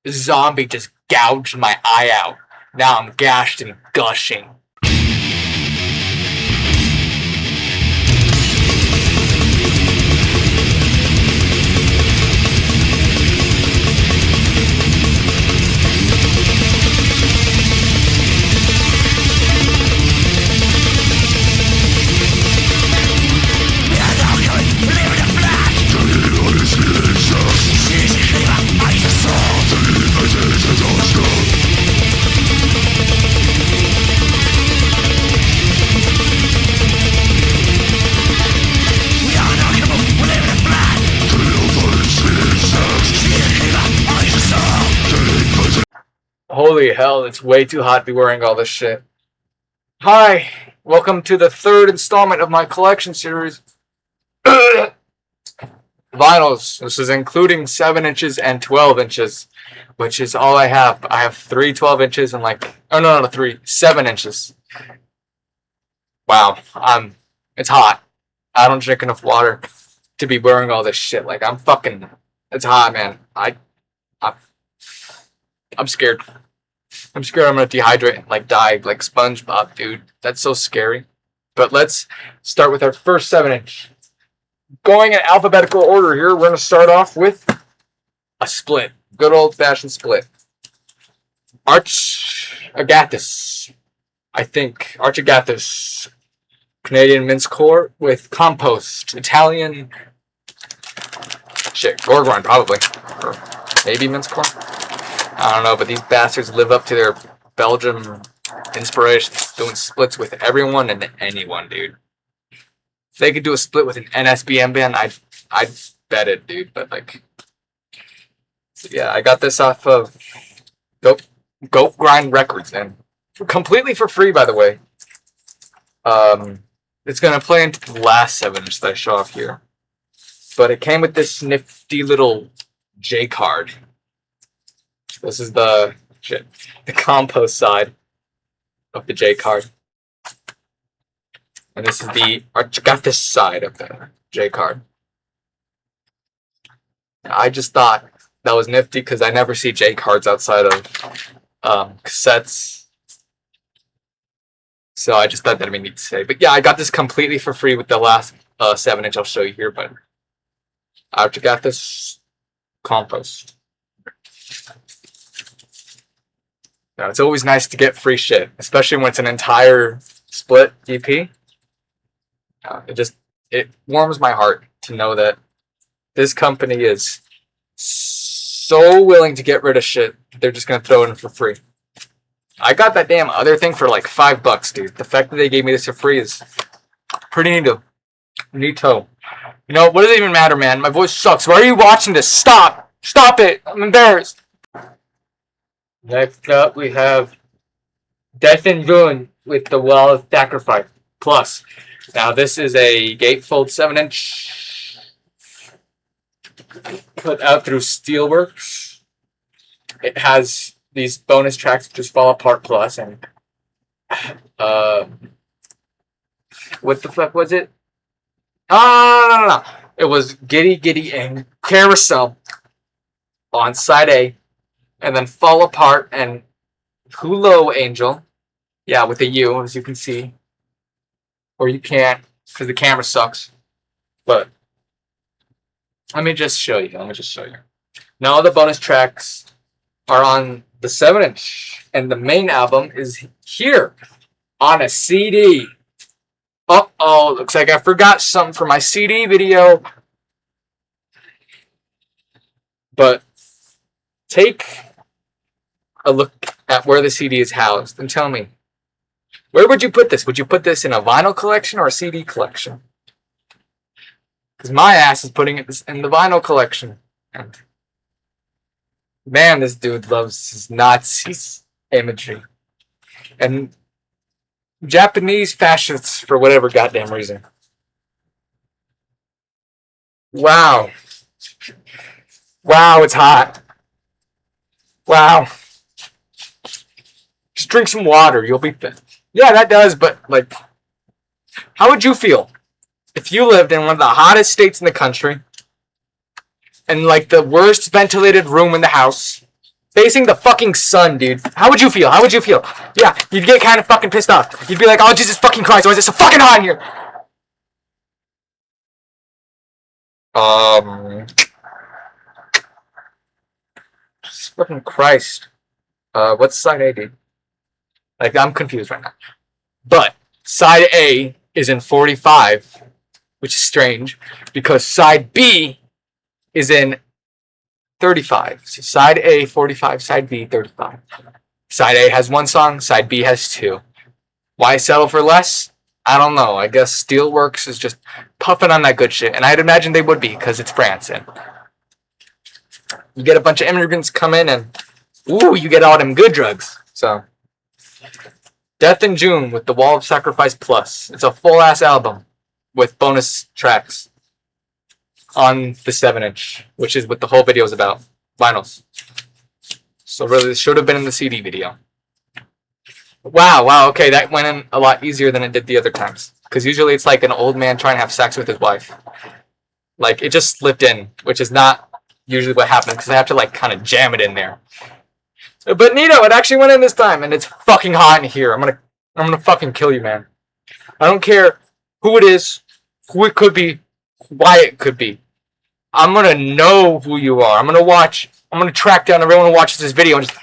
zombie just gouged my eye out. Now I'm gashed and gushing. Holy hell, it's way too hot to be wearing all this shit. Hi, welcome to the third installment of my collection series. Vinyls. This is including 7 inches and 12 inches, which is all I have. I have 3 12 inches and no, 7 inches. Wow, it's hot. I don't drink enough water to be wearing all this shit. It's hot, man. I'm scared. I'm scared I'm gonna dehydrate and die like SpongeBob, dude. That's so scary. But let's start with our first 7 inch. Going in alphabetical order here, we're gonna start off with a split. Good old fashioned split. Arch Agathis. I think Arch Agathis. Canadian mince core with compost. Italian shit, Gorgon probably. Or maybe mince core. I don't know, but these bastards live up to their Belgium inspirations, doing splits with everyone and anyone, dude. If they could do a split with an NSBM band, I'd bet it, dude. But so yeah, I got this off of Goat Grind Records, and completely for free, by the way. It's gonna play into the last 7 inch that I show off here, but it came with this nifty little J card. This is the compost side of the J card. And this is the Archagathis side of the J card. I just thought that was nifty because I never see J cards outside of cassettes. So I just thought that'd be neat to say. But yeah, I got this completely for free with the last 7 inch I'll show you here. But Archagathis compost. Now, it's always nice to get free shit, especially when it's an entire split EP. It warms my heart to know that this company is so willing to get rid of shit that they're just gonna throw it in for free. I got that damn other thing for like $5, dude. The fact that they gave me this for free is pretty neato. You know, what does it even matter, man? My voice sucks. Why are you watching this? Stop! Stop it! I'm embarrassed. Next up, we have Death and Ruin with the Wall of Sacrifice Plus. Now, this is a gatefold 7 inch put out through Steelworks. It has these bonus tracks, which is Fall Apart Plus, and what the fuck was it? No. It was Giddy Giddy and Carousel on side A. And then Fall Apart and Hulo Angel. Yeah, with a U, as you can see. Or you can't, because the camera sucks. But let me just show you. Now all the bonus tracks are on the 7 inch. And the main album is here on a CD. Uh-oh, looks like I forgot something for my CD video. But take a look at where the CD is housed and tell me, where would you put this? Would you put this in a vinyl collection or a CD collection? Because my ass is putting it in the vinyl collection. And man, this dude loves his Nazis imagery. And Japanese fascists for whatever goddamn reason. Wow. Wow, it's hot. Wow. Just drink some water. You'll be fit. Yeah, that does, but how would you feel if you lived in one of the hottest states in the country and the worst ventilated room in the house Facing the fucking sun, dude. How would you feel? How would you feel? Yeah, you'd get kind of fucking pissed off. You'd be like, oh, Jesus fucking Christ, why is it so fucking hot in here? Jesus fucking Christ. What's side A, dude? Like, I'm confused right now. But side A is in 45, which is strange, because side B is in 35. So side A, 45, side B, 35. Side A has one song, side B has two. Why settle for less? I don't know. I guess Steelworks is just puffing on that good shit. And I'd imagine they would be, because it's France. And you get a bunch of immigrants come in and, ooh, you get all them good drugs. So, Death in June with the Wall of Sacrifice Plus. It's a full-ass album with bonus tracks on the 7-inch, which is what the whole video is about. Vinyls. So really, this should have been in the CD video. Wow, okay, that went in a lot easier than it did the other times. Because usually it's like an old man trying to have sex with his wife. Like, it just slipped in, which is not usually what happens, because I have to, like, kind of jam it in there. But Nito, it actually went in this time, and it's fucking hot in here. I'm gonna fucking kill you, man. I don't care who it is, who it could be, why it could be. I'm gonna know who you are. I'm gonna track down everyone who watches this video and just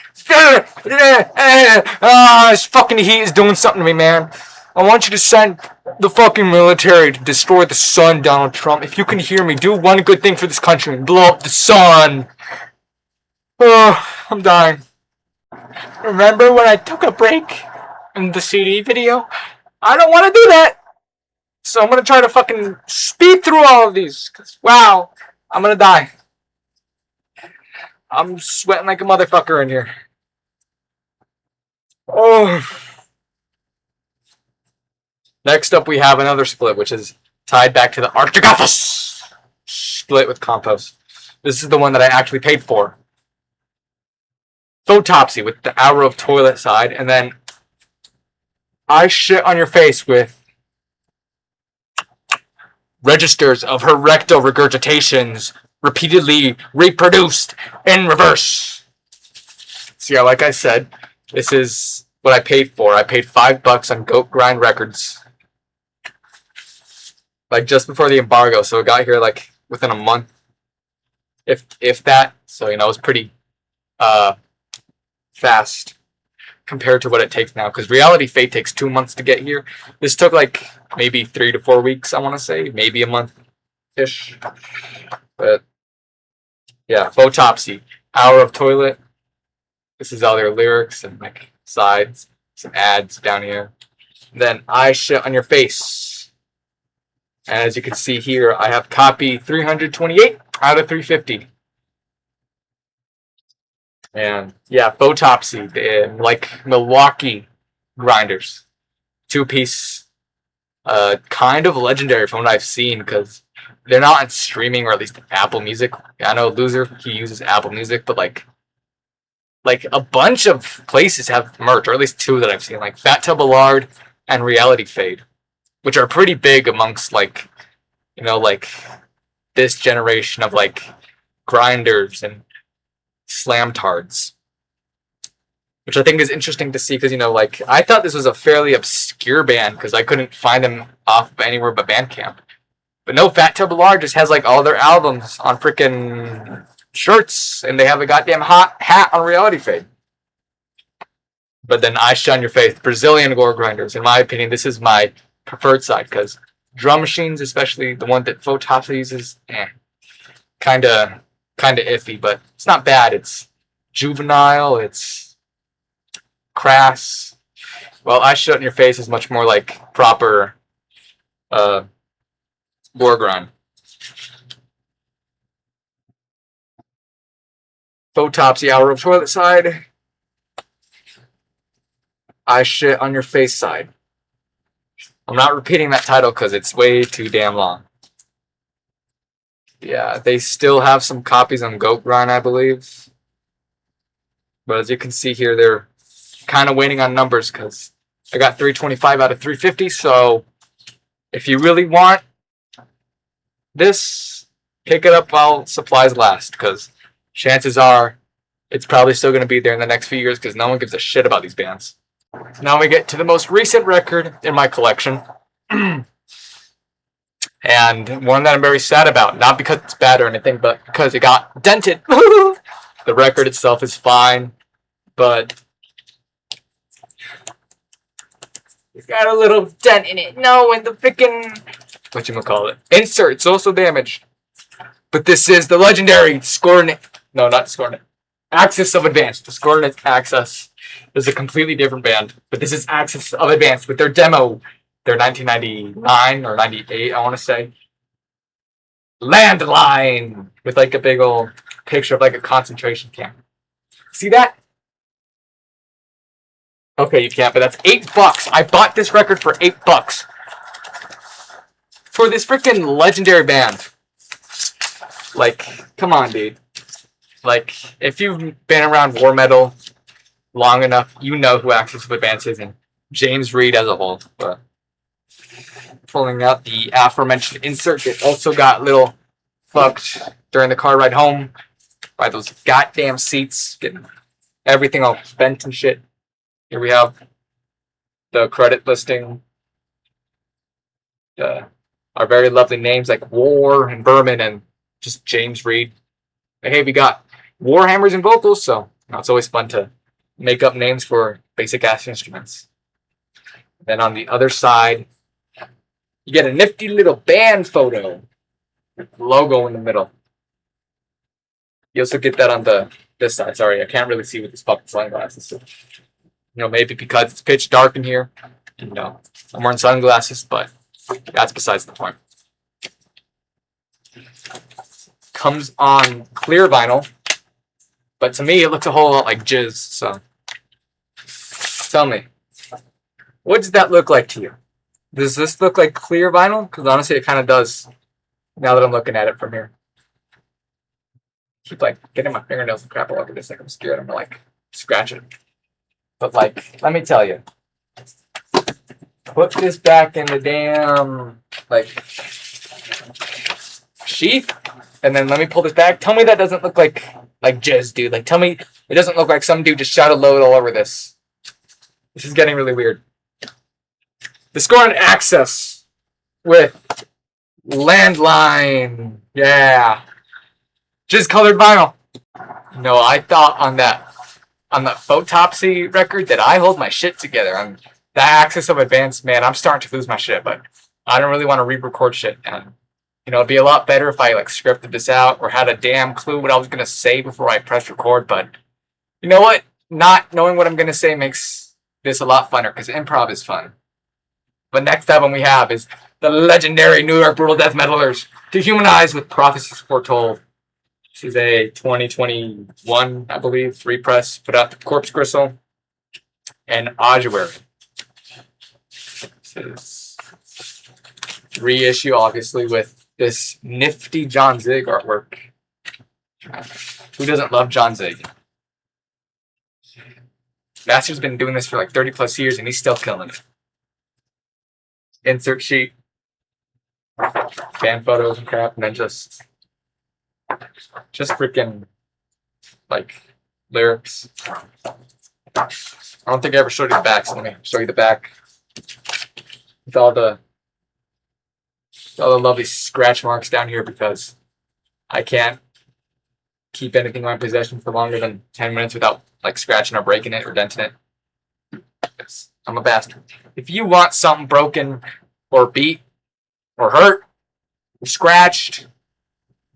this fucking heat is doing something to me, man. I want you to send the fucking military to destroy the sun, Donald Trump. If you can hear me, do one good thing for this country and blow up the sun. Oh, I'm dying. Remember when I took a break in the CD video? I don't want to do that. So I'm going to try to fucking speed through all of these. Cause, wow, I'm going to die. I'm sweating like a motherfucker in here. Oh. Next up, we have another split, which is tied back to the Archigafos split with Compost. This is the one that I actually paid for. Photopsy with the Hour of Toilet side, and then I Shit on Your Face with registers of her rectal regurgitations repeatedly reproduced in reverse. So yeah, like I said, this is what I paid for. I paid $5 on Goat Grind Records. Like just before the embargo, so it got here like within a month. If that. So it was pretty fast compared to what it takes now, because Reality Fate takes 2 months to get here. This took like maybe 3 to 4 weeks, I want to say, maybe a month-ish. But yeah, Photopsy, Hour of Toilet. This is all their lyrics and like sides, some ads down here. Then I Shit on Your Face. And as you can see here, I have copy 328 out of 350. And yeah, Photopsy, like Milwaukee Grinders. 2-piece, kind of legendary from what I've seen, because they're not on streaming, or at least Apple Music. I know Loser, he uses Apple Music, but like a bunch of places have merch, or at least 2 that I've seen, like Fat Tub Allard and Reality Fade, which are pretty big amongst like this generation of like grinders and slamtards, which I think is interesting to see, because like I thought this was a fairly obscure band because I couldn't find them off anywhere but Bandcamp. But no, Fat Tub Allard just has like all their albums on freaking shirts, and they have a goddamn hot hat on Reality Fade. But then I Shit on Your Face, Brazilian gore grinders. In my opinion, this is my preferred side, because drum machines, especially the one that Photopsy uses, kind of iffy, but it's not bad. It's juvenile, it's crass. Well, I Shit on Your Face is much more like proper gore grind. Photopsy, Hour of Toilet side. I Shit on Your Face side. I'm not repeating that title because it's way too damn long. Yeah, they still have some copies on Goat Grind, I believe. But as you can see here, they're kind of waiting on numbers, because I got 325 out of 350. So if you really want this, pick it up while supplies last, because chances are It's probably still going to be there in the next few years because no one gives a shit about these bands. Now we get to the most recent record in my collection. And one that I'm very sad about, not because it's bad or anything, but because it got dented. The record itself is fine, but it's got a little dent in it. No, and the freaking whatchamacallit, insert's also damaged. But this is the legendary Scornet. No, not Scornet. Axis of Advance. The Scornet Axis is a completely different band, but this is Axis of Advance with their demo, their 1999 or 98, I want to say. Landline with like a big old picture of like a concentration camp. See that? Okay, you can't, but that's $8. I bought this record for $8 for this freaking legendary band. Like, come on, dude. Like, if you've been around war metal long enough, you know who Axis of Advance is and James Reed as a whole. But pulling out the aforementioned insert, it also got a little fucked during the car ride home by those goddamn seats, getting everything all bent and shit. Here we have the credit listing. Our very lovely names like War and Berman and just James Reed. Hey, we got Warhammers and vocals, so it's always fun to make up names for basic ass instruments. Then on the other side, you get a nifty little band photo with the logo in the middle. You also get that on this side. Sorry, I can't really see with this fucking sunglasses. So, maybe because it's pitch dark in here. I'm wearing sunglasses, but that's besides the point. Comes on clear vinyl, but to me it looks a whole lot like jizz. So tell me, what does that look like to you? Does this look like clear vinyl? Because honestly, it kind of does. Now that I'm looking at it from here, keep like getting my fingernails and crap all over this. Like I'm scared. I'm like scratching. But like, let me tell you, put this back in the damn like sheath. And then let me pull this back. Tell me that doesn't look like jizz, dude. Like, tell me it doesn't look like some dude just shot a load all over this. This is getting really weird. The Scornet Axis with Landline. Yeah. Jizz colored vinyl. No, I thought on that Photopsy record that I hold my shit together. On the Axis of Advance, man, I'm starting to lose my shit, but I don't really want to re-record shit. And it'd be a lot better if I scripted this out or had a damn clue what I was gonna say before I pressed record. But you know what? Not knowing what I'm gonna say makes this a lot funner because improv is fun. But next album we have is the legendary New York Brutal Death Metalers, Dehumanized with Prophecies Foretold. This is a 2021, I believe, repress put out to Corpse Gristle and Ossuary. This is reissue, obviously, with this nifty John Zig artwork. Who doesn't love John Zig? Master's been doing this for like 30 plus years and he's still killing it. Insert sheet, fan photos and crap, and then just freaking like lyrics. I don't think I ever showed you the back, so let me show you the back with all the lovely scratch marks down here because I can't keep anything in my possession for longer than 10 minutes without scratching or breaking it or denting it. I'm a bastard. If you want something broken or beat or hurt or scratched,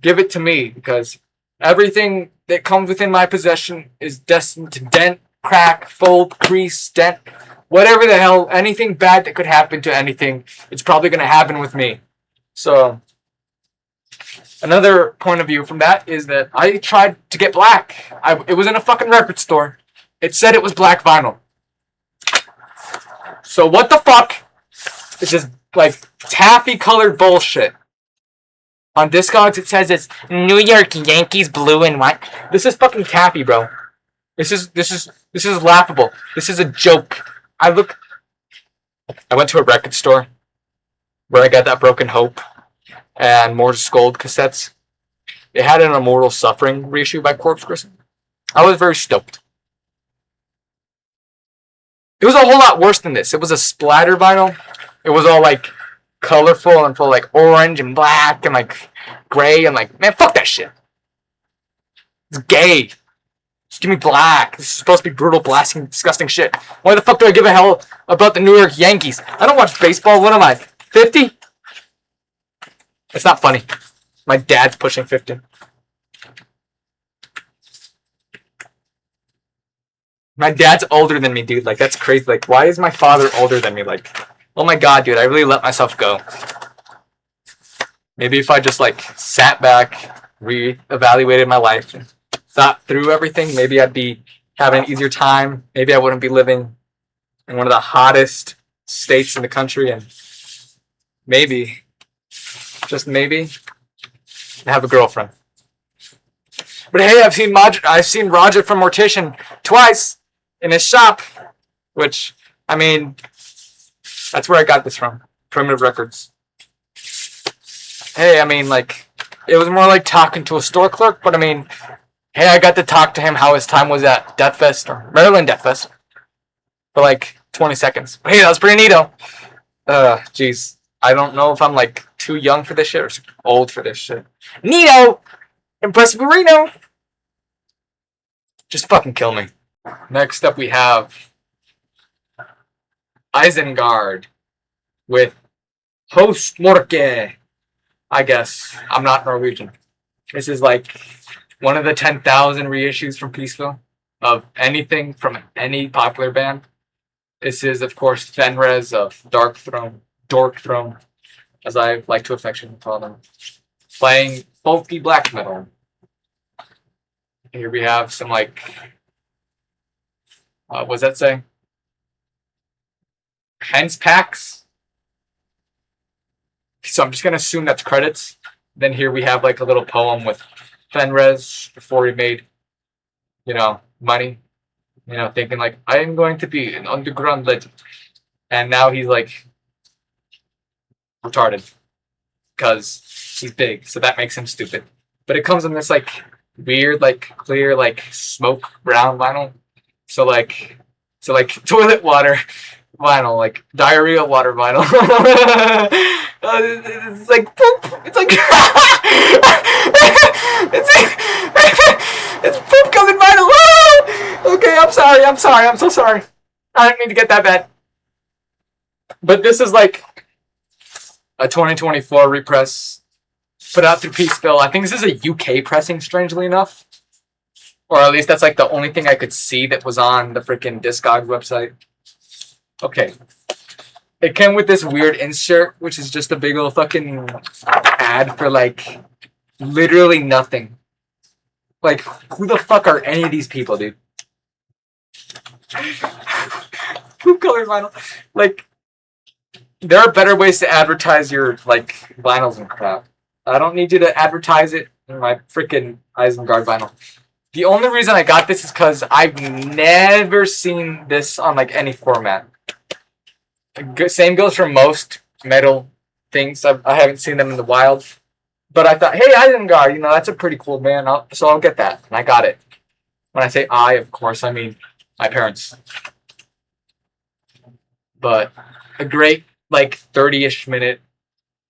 give it to me because everything that comes within my possession is destined to dent, crack, fold, crease, dent, whatever the hell, anything bad that could happen to anything, it's probably going to happen with me. So, another point of view from that is that I tried to get black. It was in a fucking record store. It said it was black vinyl. So what the fuck is this taffy colored bullshit? On Discogs it says it's New York Yankees blue and white. This is fucking taffy, bro. This is laughable. This is a joke. I went to a record store where I got that Broken Hope and More Scold cassettes. It had an Immortal Suffering reissue by Corpse Gristle. I was very stoked. It was a whole lot worse than this. It was a splatter vinyl. It was all like colorful and full of like orange and black and like gray and like, man, fuck that shit. It's gay. Just give me black. This is supposed to be brutal, blasting, disgusting shit. Why the fuck do I give a hell about the New York Yankees? I don't watch baseball. What am I, 50? It's not funny. My dad's pushing 50. My dad's older than me, dude. Like, that's crazy. Like, why is my father older than me? Like, oh my god, dude, I really let myself go. Maybe if I just, like, sat back, re-evaluated my life, and thought through everything, maybe I'd be having an easier time. Maybe I wouldn't be living in one of the hottest states in the country, and maybe, just maybe, I have a girlfriend. But hey, I've seen Roger from Mortician twice in his shop, which, I mean, that's where I got this from. Primitive Records. Hey, I mean, like, it was more like talking to a store clerk, but I mean, hey, I got to talk to him how his time was at Deathfest, or Maryland Deathfest, for like 20 seconds. But hey, that was pretty neato. Jeez. I don't know if I'm like too young for this shit or old for this shit. Neato! Impressive Reno! Just fucking kill me. Next up we have Isengard with Postmorke. I guess. I'm not Norwegian. This is like one of the 10,000 reissues from Peaceville of anything from any popular band. This is, of course, Fenriz of Dork Throne, as I like to affectionately call them, playing folky black metal. Here we have some, like, what does that say? Hens packs. So I'm just going to assume that's credits. Then here we have, like, a little poem with Fenriz before he made, money. Thinking, like, I am going to be an underground legend. And now he's, like, retarded. Because he's big, so that makes him stupid. But it comes in this, like, weird, like, clear, like, smoke brown vinyl. So toilet water vinyl, like, diarrhea water vinyl. It's like poop. It's like it's poop coming vinyl. Okay, I'm sorry. I'm so sorry. I didn't mean to get that bad. But this is like a 2024 repress put out through Peaceville. I think this is a UK pressing, strangely enough. Or at least that's like the only thing I could see that was on the freaking Discogs website. Okay. It came with this weird insert, which is just a big old fucking ad for like literally nothing. Like, who the fuck are any of these people, dude? Poop colored vinyl. Like, there are better ways to advertise your, like, vinyls and crap. I don't need you to advertise it in my freaking Isengard vinyl. The only reason I got this is because I've never seen this on, like, any format. Same goes for most metal things. I haven't seen them in the wild. But I thought, hey, Isengard, that's a pretty cool band. So I'll get that. And I got it. When I say I, of course, I mean my parents. But a great, like, 30-ish minute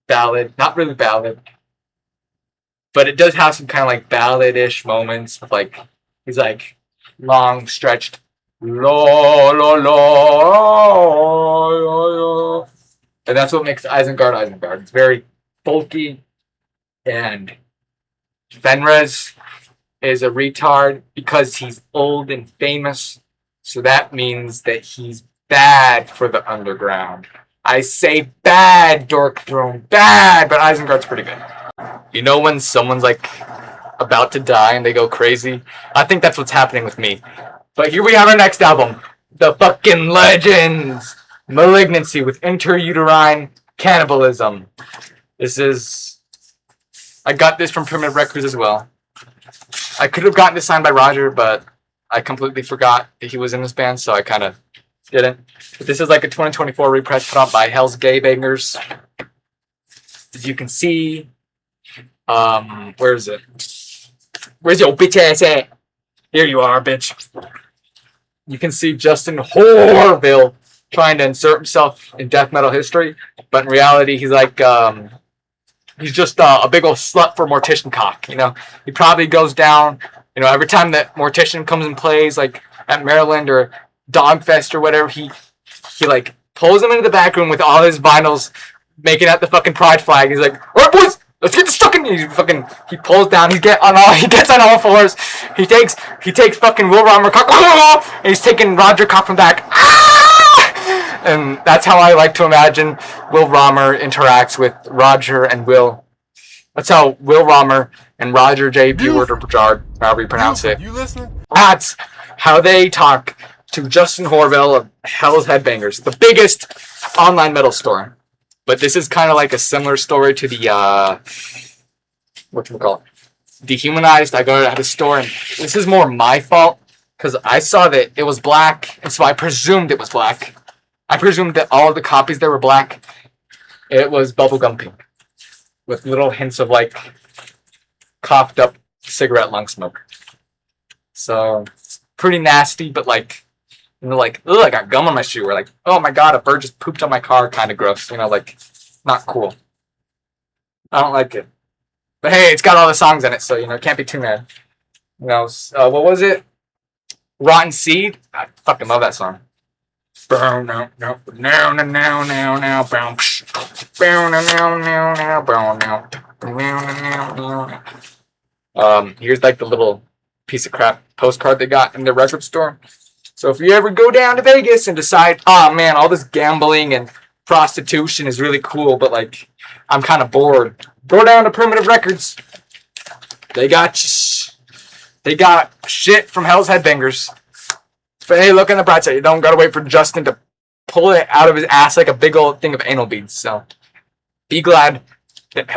ballad. Not really ballad. But it does have some kind of, like, ballad-ish moments. With, like, he's, like, long, stretched. Lo, lo, lo. And that's what makes Isengard. It's very folky. And Fenriz is a retard because he's old and famous. So that means that he's bad for the underground. I say bad, Dork Throne. Bad, but Isengard's pretty good. You know when someone's like about to die and they go crazy? I think that's what's happening with me. But here we have our next album. The fucking Legends. Malignancy with Intrauterine Cannibalism. I got this from Primitive Records as well. I could have gotten this signed by Roger, but I completely forgot that he was in this band, so I kind of didn't. But this is like a 2024 repress put out by Hell's Gay Bangers. As you can see, where is it? Where's your bitch ass at? Here you are, bitch. You can see Justin Horville trying to insert himself in death metal history, but in reality, he's like, he's just a big old slut for Mortician cock. You know, he probably goes down. You know, every time that Mortician comes and plays, like at Maryland or Dogfest or whatever, he like pulls him into the back room with all his vinyls, making out the fucking pride flag. He's like, "All right, boys, let's get this fucking." He pulls down. He gets on all fours. He takes fucking Will Romer cock, and he's taking Roger cock from back. And that's how I like to imagine Will Romer interacts with Roger and Will. That's how Will Romer and Roger J. Beward or Bujard, however you pronounce it. You listening? That's how they talk to Justin Horville of Hell's Headbangers, the biggest online metal store. But this is kind of like a similar story to the whatchamacallit? Dehumanized. I go to the store, and this is more my fault because I saw that it was black, and so I presumed it was black. I presumed that all of the copies there were black. It was bubblegum pink with little hints of like coughed up cigarette lung smoke. So pretty nasty, but like, you know, like, ugh, I got gum on my shoe, or like, oh my god, a bird just pooped on my car, kind of gross. You know, like, not cool. I don't like it. But hey, it's got all the songs in it, so you know, it can't be too mad. You know, what was it? Rotten Seed. I fucking love that song. Here's like the little piece of crap postcard they got in the record store. So if you ever go down to Vegas and decide, oh man, all this gambling and prostitution is really cool, but like I'm kind of bored, go down to Primitive Records. They got shit from Hell's Headbangers. But hey, look on the bright side. You don't gotta wait for Justin to pull it out of his ass like a big old thing of anal beads. So be glad that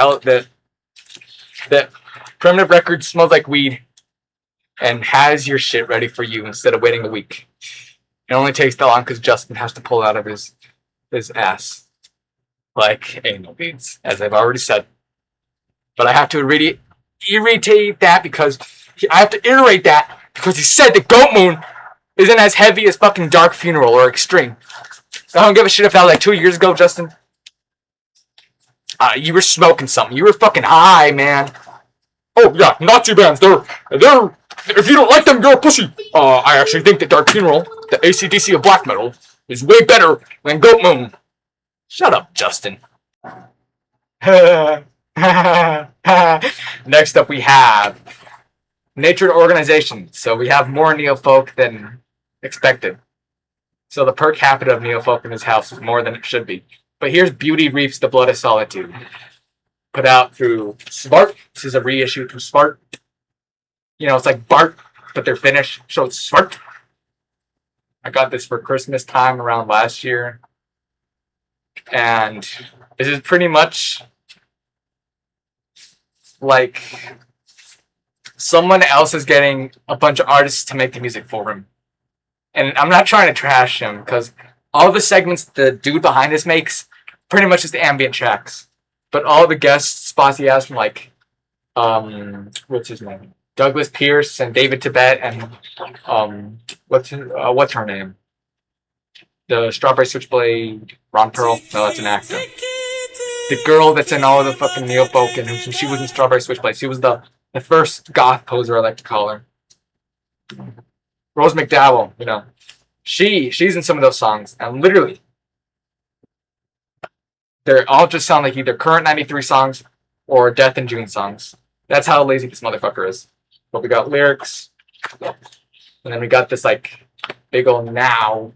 Primitive Records smells like weed and has your shit ready for you instead of waiting a week. It only takes that long because Justin has to pull it out of his ass like anal beads, as I've already said. But I have to irritate that because he said that Goat Moon isn't as heavy as fucking Dark Funeral or Extreme. I don't give a shit if that was like 2 years ago, Justin. You were smoking something. You were fucking high, man. Oh yeah, Nazi bands. They're. If you don't like them, you're a pussy. I actually think that Dark Funeral, the AC/DC of black metal, is way better than Goat Moon. Shut up, Justin. Next up, we have Nature and Organization. So we have more neofolk than expected. So the per capita of neofolk in this house is more than it should be. But here's Beauty Reaps the Blood of Solitude. Put out through Smart. This is a reissue through Smart. You know, it's like Bart, but they're Finnish, so it's Smart. I got this for Christmas time around last year. And this is pretty much like someone else is getting a bunch of artists to make the music for him. And I'm not trying to trash him, because all the segments the dude behind us makes, pretty much just the ambient tracks. But all the guest spots he has from like, what's his name? Douglas Pierce and David Tibet and what's her name? The Strawberry Switchblade, Ron Pearl. No, that's an actor. The girl that's in all of the fucking neofolk, and she was in Strawberry Switchblade. She was the first goth poser, I like to call her. Rose McDowell, you know, she's in some of those songs, and literally, they all just sound like either current '93 songs or Death in June songs. That's how lazy this motherfucker is. But we got lyrics, and then we got this like big old now,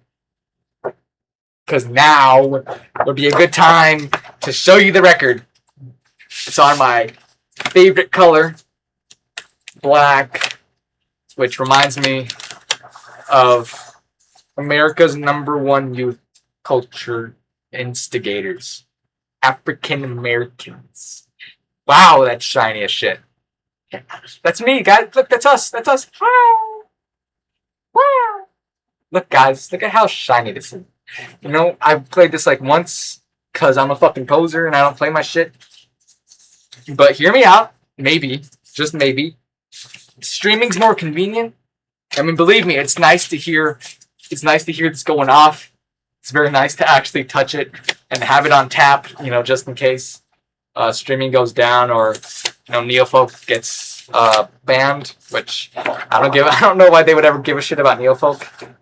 because now would be a good time to show you the record. It's on my favorite color, black, which reminds me of America's #1 youth culture instigators, African Americans. Wow, that's shiny as shit. That's me, guys. Look, that's us. That's us. Wow. Wow. Look, guys. Look at how shiny this is. You know, I've played this like once because I'm a fucking poser and I don't play my shit. But hear me out. Maybe. Just maybe. Streaming's more convenient. I mean, believe me, it's nice to hear. It's nice to hear this going off. It's very nice to actually touch it and have it on tap, just in case streaming goes down or Neofolk gets banned. Which I don't know why they would ever give a shit about Neofolk.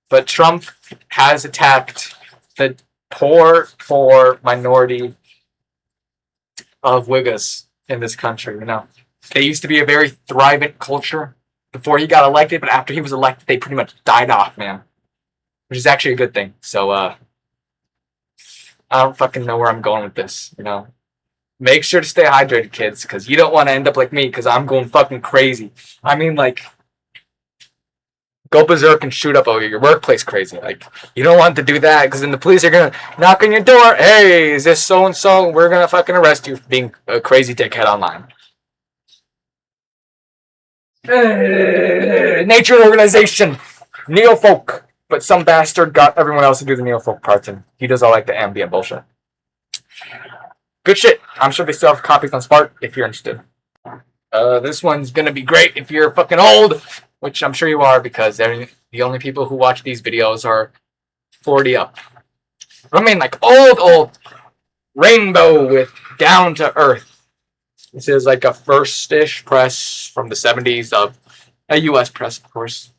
But Trump has attacked the poor minority of Uyghurs in this country. They used to be a very thriving culture before he got elected, but after he was elected, they pretty much died off, man. Which is actually a good thing. So, I don't fucking know where I'm going with this, Make sure to stay hydrated, kids, because you don't want to end up like me, because I'm going fucking crazy. I mean, go berserk and shoot up your workplace crazy. You don't want to do that, because then the police are going to knock on your door. Hey, is this so-and-so? We're going to fucking arrest you for being a crazy dickhead online. Nature organization. Neofolk. But some bastard got everyone else to do the Neofolk parts, and he does all the ambient bullshit. Good shit. I'm sure they still have copies on Spark if you're interested. This one's going to be great if you're fucking old, which I'm sure you are, because the only people who watch these videos are 40 up. I mean, old rainbow with down to earth. This is a first-ish press from the 70s of a U.S. press, of course.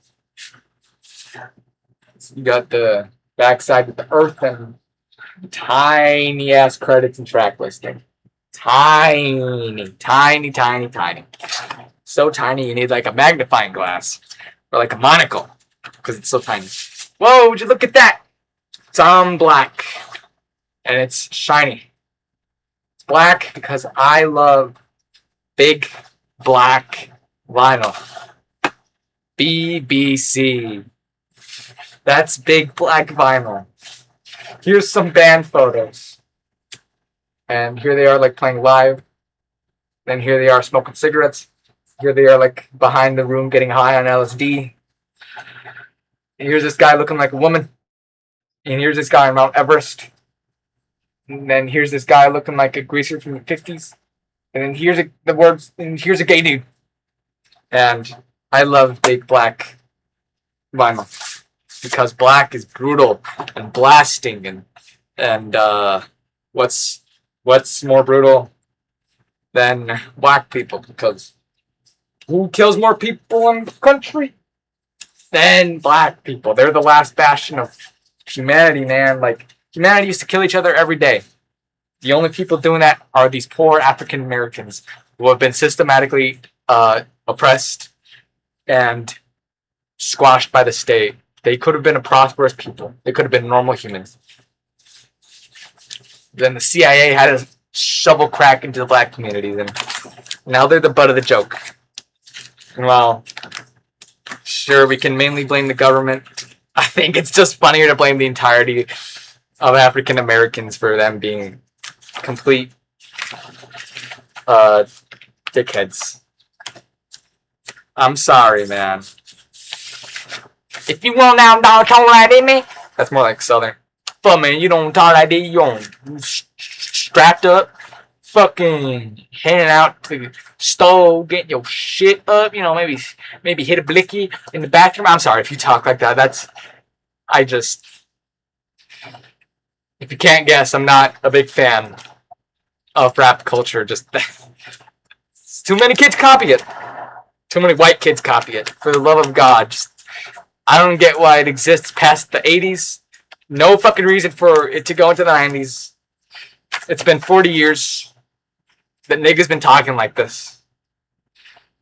So you got the backside with the earth and tiny-ass credits and track listing. Tiny, tiny, tiny, tiny. So tiny you need a magnifying glass or a monocle because it's so tiny. Whoa, would you look at that? It's on black and it's shiny. It's black because I love big black vinyl. BBC. That's big black vinyl. Here's some band photos. And here they are playing live. Then here they are smoking cigarettes. Here they are behind the room getting high on LSD. And here's this guy looking like a woman. And here's this guy on Mount Everest. And then here's this guy looking like a greaser from the 50s. And then here's here's a gay dude. And I love big black vinyl. Because black is brutal and blasting and what's more brutal than black people? Because who kills more people in the country than black people? They're the last bastion of humanity, man. Humanity used to kill each other every day. The only people doing that are these poor African Americans who have been systematically oppressed and squashed by the state. They could have been a prosperous people. They could have been normal humans. Then the CIA had to shovel crack into the black communities, and now they're the butt of the joke. And while, sure, we can mainly blame the government, I think it's just funnier to blame the entirety of African Americans for them being complete dickheads. I'm sorry, man. If you want now, don't talk like that, man. That's more like Southern. But man, you don't talk like that. You strapped up, fucking heading out to the stove, getting your shit up. Maybe hit a blicky in the bathroom. I'm sorry if you talk like that. If you can't guess, I'm not a big fan of rap culture. Just too many kids copy it. Too many white kids copy it. For the love of God, I don't get why it exists past the 80s. No fucking reason for it to go into the 90s. It's been 40 years that niggas been talking like this.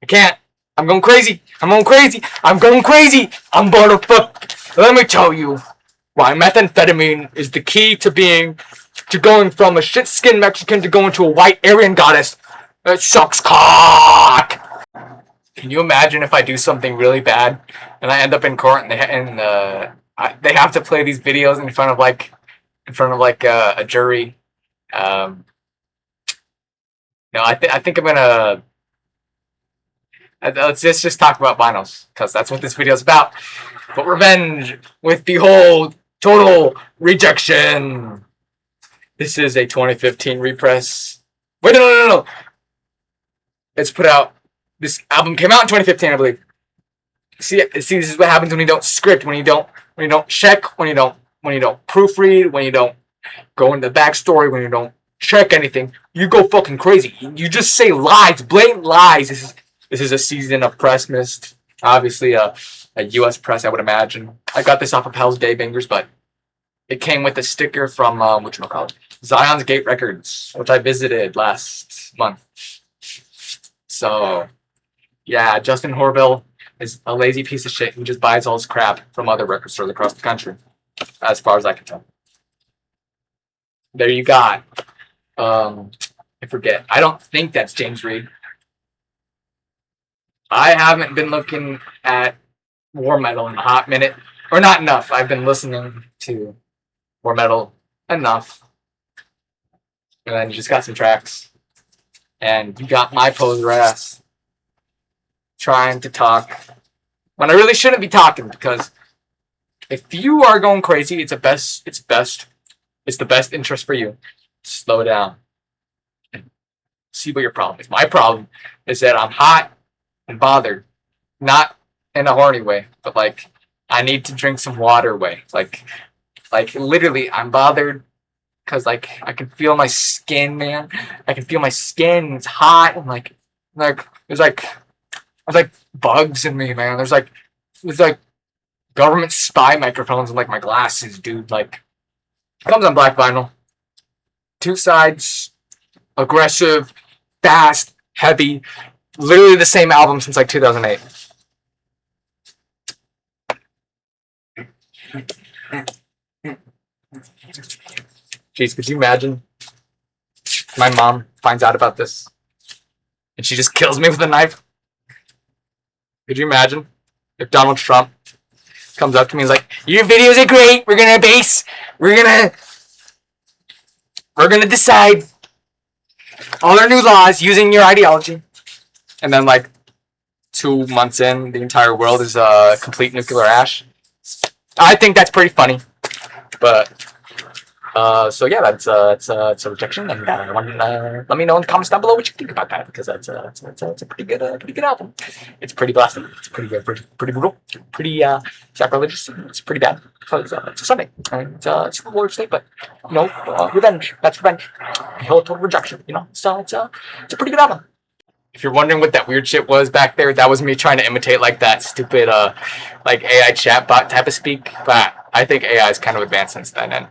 I can't. I'm going crazy. I'm going crazy. I'm going crazy. I'm gonna fuck. Let me tell you why methamphetamine is the key to going from a shit-skinned Mexican to going to a white Aryan goddess that sucks cock. Can you imagine if I do something really bad and I end up in court and they have to play these videos in front of a jury? No, I think I'm gonna. Let's just talk about vinyls because that's what this video is about. But revenge with Behold Total Rejection. This is a 2015 repress. Wait, no. It's put out. This album came out in 2015, I believe. See, this is what happens when you don't script, when you don't check, when you don't proofread, when you don't go into the backstory, when you don't check anything. You go fucking crazy. You just say lies, blatant lies. This is a season of press mist. Obviously, a U.S. press, I would imagine. I got this off of Hell's Day Bangers, but it came with a sticker from Zion's Gate Records, which I visited last month. So, yeah, Justin Horville is a lazy piece of shit who just buys all his crap from other record stores across the country, as far as I can tell. There you got. I forget. I don't think that's James Reed. I haven't been looking at War Metal in a hot minute, or not enough. I've been listening to War Metal enough, and then you just got some tracks, and you got my poser ass trying to talk when I really shouldn't be talking, because if you are going crazy, it's the best interest for you. Slow down and see what your problem is. My problem is that I'm hot and bothered, not in a horny way, but like I need to drink some water way. Like literally, I'm bothered because like I can feel my skin, man. I can feel my skin. It's hot and like there's bugs in me, man. There's like government spy microphones in like my glasses, dude. Like it comes on black vinyl. 2 sides, aggressive, fast, heavy. Literally the same album since like 2008. Jeez, could you imagine? My mom finds out about this and she just kills me with a knife. Could you imagine if Donald Trump comes up to me and is like, your videos are great, we're gonna decide all our new laws using your ideology. And then like 2 months in, the entire world is complete nuclear ash. I think that's pretty funny. But so yeah, that's a rejection, and let me know in the comments down below what you think about that, because it's a pretty good album. It's pretty blasting. It's pretty good, pretty brutal, pretty sacrilegious. It's pretty bad because it's a Sunday and it's the Lord's Day, but you know, revenge. That's revenge. Total rejection. You know, so it's a pretty good album. If you're wondering what that weird shit was back there, that was me trying to imitate like that stupid like AI chatbot type of speak. But I think AI is kind of advanced since then, and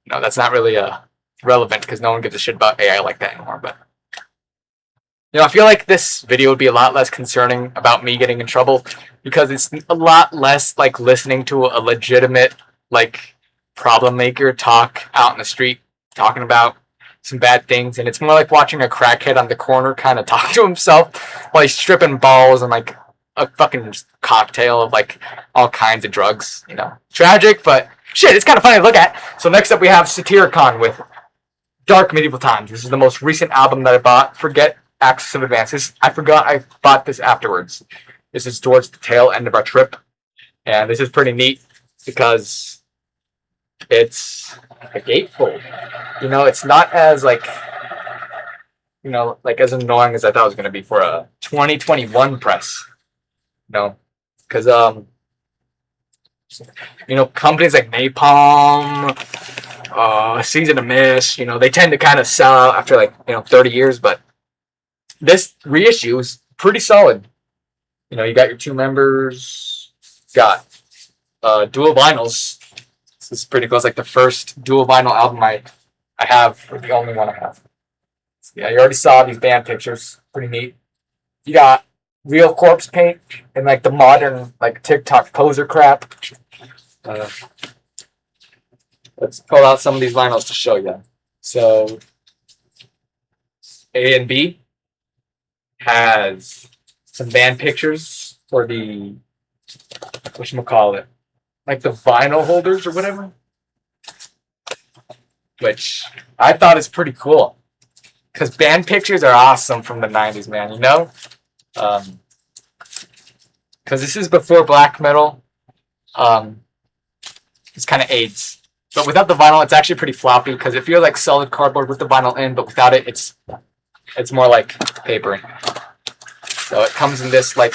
no, that's not really relevant because no one gives a shit about AI like that anymore. But you know, I feel like this video would be a lot less concerning about me getting in trouble because it's a lot less like listening to a legitimate like problem maker talk out in the street talking about some bad things, and it's more like watching a crackhead on the corner kind of talk to himself while he's stripping balls and like a fucking cocktail of like all kinds of drugs. You know, tragic, but shit, it's kind of funny to look at. So next up we have Satyricon with Dark Medieval Times. This is the most recent album that I bought. Forget Axis of Advances. I forgot I bought this afterwards. This is towards the tail end of our trip, and this is pretty neat because it's a gatefold. You know, it's not as like, you know, like as annoying as I thought it was going to be for a 2021 press. No, because you know, companies like Napalm, Season of Mist, you know, they tend to kind of sell out after like, you know, 30 years, but this reissue is pretty solid. You know, you got your 2 members, got dual vinyls. This is pretty cool. It's like the first dual vinyl album I have, or the only one I have. So yeah, you already saw these band pictures. Pretty neat. You got real corpse paint and like the modern like TikTok poser crap. Let's pull out some of these vinyls to show you. So A and B has some band pictures for the whatchamacallit, like the vinyl holders or whatever, which I thought is pretty cool because band pictures are awesome from the 90s, man, you know? Because this is before black metal. It's kind of AIDS. But without the vinyl, it's actually pretty floppy because it feels like solid cardboard with the vinyl in, but without it, it's more like paper. So it comes in this like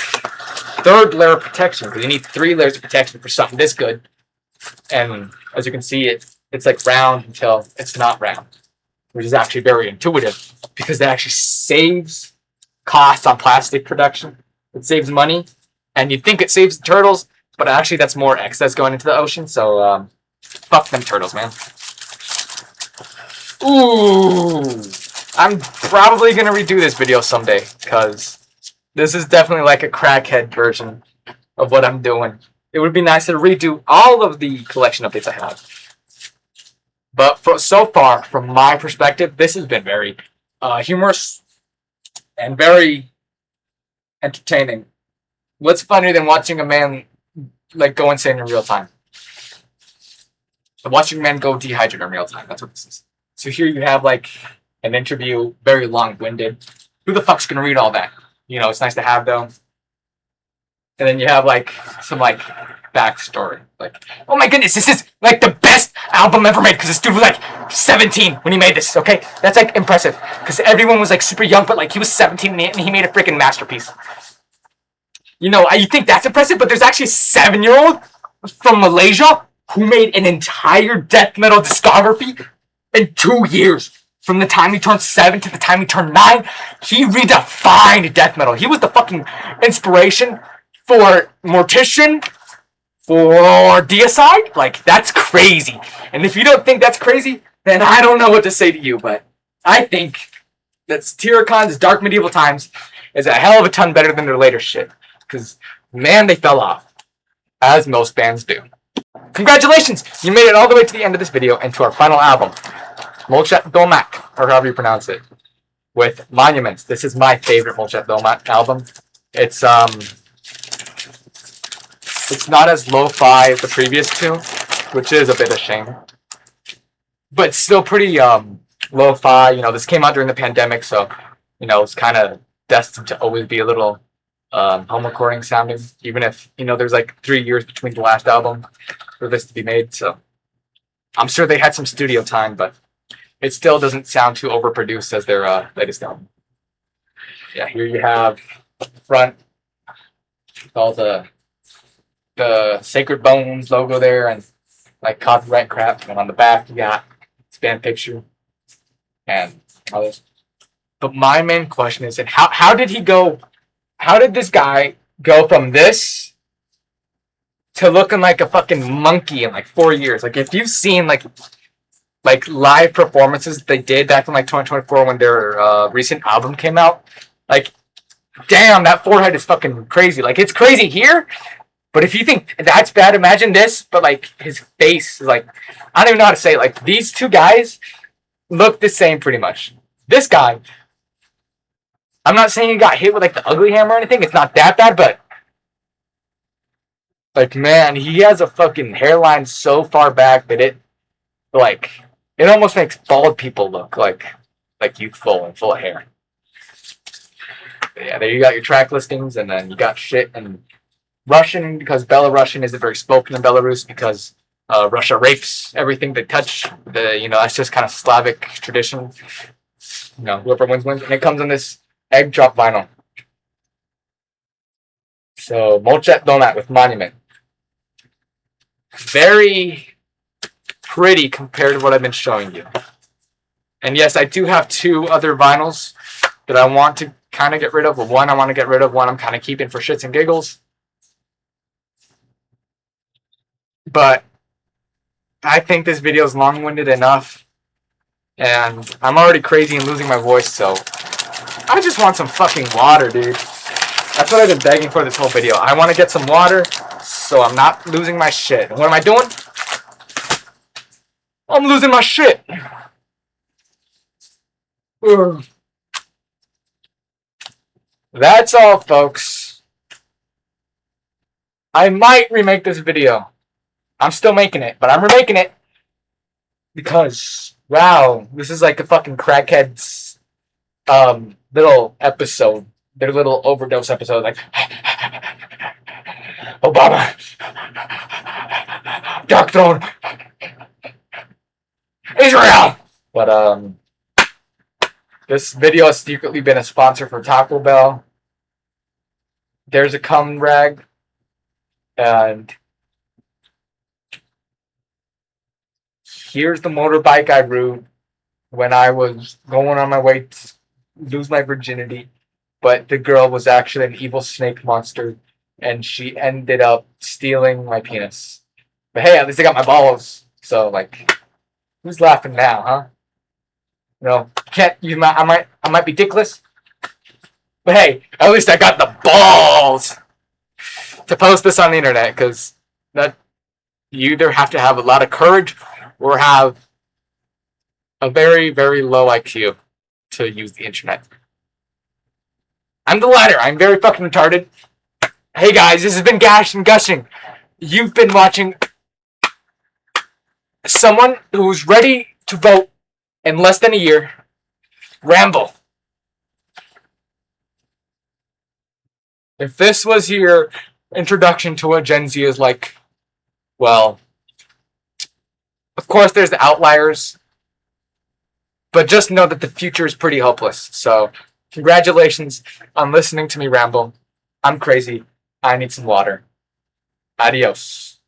third layer of protection because you need 3 layers of protection for something this good. And as you can see, it's like round until it's not round, which is actually very intuitive because that actually saves costs on plastic production. It saves money, and you'd think it saves the turtles, but actually that's more excess going into the ocean. So fuck them turtles, man. Ooh, I'm probably gonna redo this video someday because this is definitely like a crackhead version of what I'm doing. It would be nice to redo all of the collection updates I have. But so far, from my perspective, this has been very humorous and very entertaining. What's funnier than watching a man like go insane in real time? Watching a man go dehydrated in real time. That's what this is. So here you have like an interview, very long-winded. Who the fuck's gonna read all that? You know, it's nice to have though. And then you have like some like backstory. Like, oh my goodness, this is like the best album ever made because this dude was like 17 when he made this. Okay, that's like impressive because everyone was like super young, but like he was 17 and he made a freaking masterpiece. You know, you think that's impressive, but there's actually a 7-year-old from Malaysia who made an entire death metal discography in 2 years. From the time he turned 7 to the time he turned 9, he redefined death metal. He was the fucking inspiration for Mortician, for Deicide. Like, that's crazy. And if you don't think that's crazy, then I don't know what to say to you. But I think that Satyricons Dark Medieval Times is a hell of a ton better than their later shit. Because, man, they fell off. As most bands do. Congratulations! You made it all the way to the end of this video and to our final album. Molchat Domak, or however you pronounce it. With Monuments. This is my favorite Molchat Domak album. It's not as lo-fi as the previous two, which is a bit of a shame. But it's still pretty lo-fi. You know, this came out during the pandemic, so, you know, it's kind of destined to always be a little home recording sounding, even if, you know, there's like 3 years between the last album for this to be made, so I'm sure they had some studio time, but it still doesn't sound too overproduced as their latest album. Yeah, here you have front, all the Sacred Bones logo there, and like copyright crap, and on the back you got band picture and all this. But my main question is, and how did he go? How did this guy go from this to looking like a fucking monkey in like 4 years? Like, if you've seen like live performances they did back in like 2024 when their recent album came out, like, damn, that forehead is fucking crazy. Like, it's crazy here, but if you think that's bad, imagine this. But like, his face is like, I don't even know how to say it. Like, these two guys look the same pretty much. This guy, I'm not saying he got hit with like the ugly hammer or anything. It's not that bad, but like, man, he has a fucking hairline so far back that it almost makes bald people look like youthful and full of hair. But yeah, there you got your track listings, and then you got shit in Russian because Belarusian isn't very spoken in Belarus because Russia rapes everything they touch. That's just kind of Slavic tradition. You know, whoever wins wins, and it comes in this egg drop vinyl. So Molchat Domak with Monument. Very pretty compared to what I've been showing you. And yes, I do have 2 other vinyls that I want to kind of get rid of. Well, one I want to get rid of, one I'm kind of keeping for shits and giggles. But I think this video is long-winded enough. And I'm already crazy and losing my voice, so I just want some fucking water, dude. That's what I've been begging for this whole video. I want to get some water so I'm not losing my shit. And what am I doing? I'm losing my shit. Ugh. That's all, folks. I might remake this video. I'm still making it, but I'm remaking it because, wow, this is like a fucking crackhead's little episode. Their little overdose episode, like Obama, Dark Throne, Israel. But this video has secretly been a sponsor for Taco Bell. there's a cum rag, and here's the motorbike I rode when I was going on my way to lose my virginity. But the girl was actually an evil snake monster, and she ended up stealing my penis. But hey, at least I got my balls. So like, who's laughing now, huh? Can't you? I might be dickless, but hey, at least I got the balls to post this on the internet because that you either have to have a lot of courage or have a very, very low IQ to use the internet. I'm the latter. I'm very fucking retarded. Hey guys, this has been Gash and Gushing. You've been watching someone who's ready to vote in less than a year ramble. If this was your introduction to what Gen Z is like, well, of course there's the outliers, but just know that the future is pretty hopeless. So, congratulations on listening to me ramble. I'm crazy. I need some water. Adios.